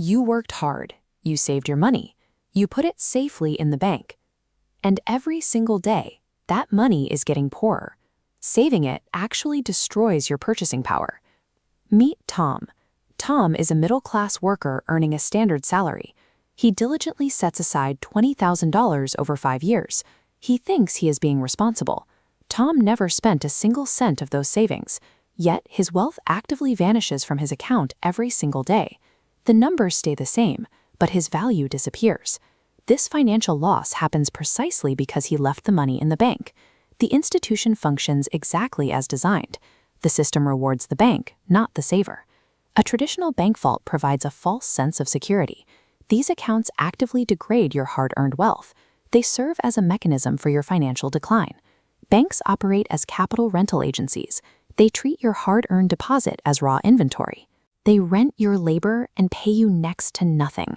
You worked hard, you saved your money, you put it safely in the bank. And every single day, that money is getting poorer. Saving it actually destroys your purchasing power. Meet Tom. Tom is a middle-class worker earning a standard salary. He diligently sets aside $20,000 over 5 years. He thinks he is being responsible. Tom never spent a single cent of those savings, yet his wealth actively vanishes from his account every single day. The numbers stay the same, but his value disappears. This financial loss happens precisely because he left the money in the bank. The institution functions exactly as designed. The system rewards the bank, not the saver. A traditional bank vault provides a false sense of security. These accounts actively degrade your hard-earned wealth. They serve as a mechanism for your financial decline. Banks operate as capital rental agencies. They treat your hard-earned deposit as raw inventory. They rent your labor and pay you next to nothing.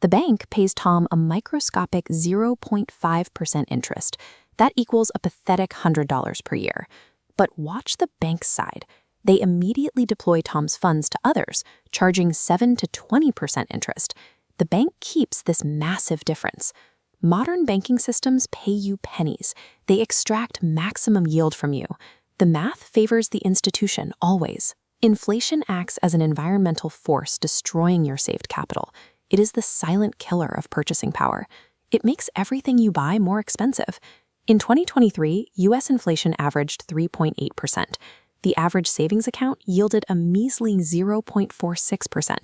The bank pays Tom a microscopic 0.5% interest. That equals a pathetic $100 per year. But watch the bank's side. They immediately deploy Tom's funds to others, charging 7 to 20% interest. The bank keeps this massive difference. Modern banking systems pay you pennies. They extract maximum yield from you. The math favors the institution always. Inflation acts as an environmental force destroying your saved capital. It is the silent killer of purchasing power. It makes everything you buy more expensive. In 2023, U.S. inflation averaged 3.8%. The average savings account yielded a measly 0.46%.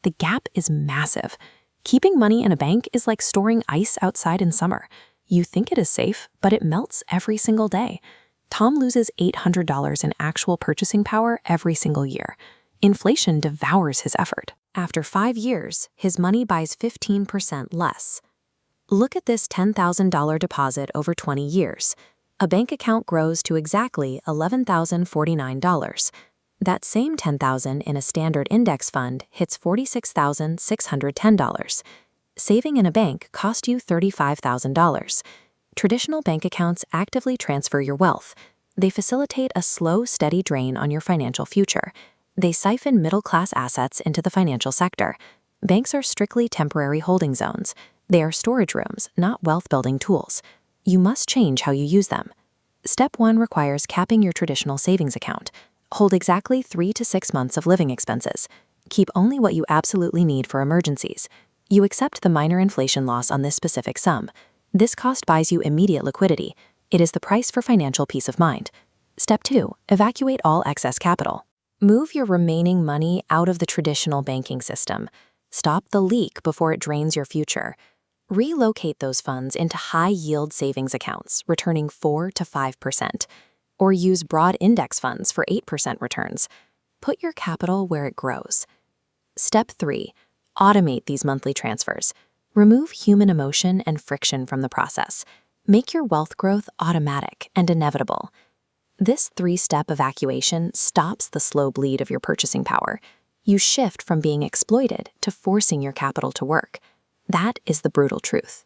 The gap is massive. Keeping money in a bank is like storing ice outside in summer. You think it is safe, but it melts every single day. Tom loses $800 in actual purchasing power every single year. Inflation devours his effort. After 5 years, his money buys 15% less. Look at this $10,000 deposit over 20 years. A bank account grows to exactly $11,049. That same $10,000 in a standard index fund hits $46,610. Saving in a bank cost you $35,000. Traditional bank accounts actively transfer your wealth. They facilitate a slow, steady drain on your financial future. They siphon middle-class assets into the financial sector. Banks are strictly temporary holding zones. They are storage rooms, not wealth-building tools. You must change how you use them. Step 1 requires capping your traditional savings account. Hold exactly 3 to 6 months of living expenses. Keep only what you absolutely need for emergencies. You accept the minor inflation loss on this specific sum. This cost buys you immediate liquidity. It is the price for financial peace of mind. Step 2, evacuate all excess capital. Move your remaining money out of the traditional banking system. Stop the leak before it drains your future. Relocate those funds into high-yield savings accounts, returning 4 to 5%. Or use broad index funds for 8% returns. Put your capital where it grows. Step 3, automate these monthly transfers. Remove human emotion and friction from the process. Make your wealth growth automatic and inevitable. This 3-step evacuation stops the slow bleed of your purchasing power. You shift from being exploited to forcing your capital to work. That is the brutal truth.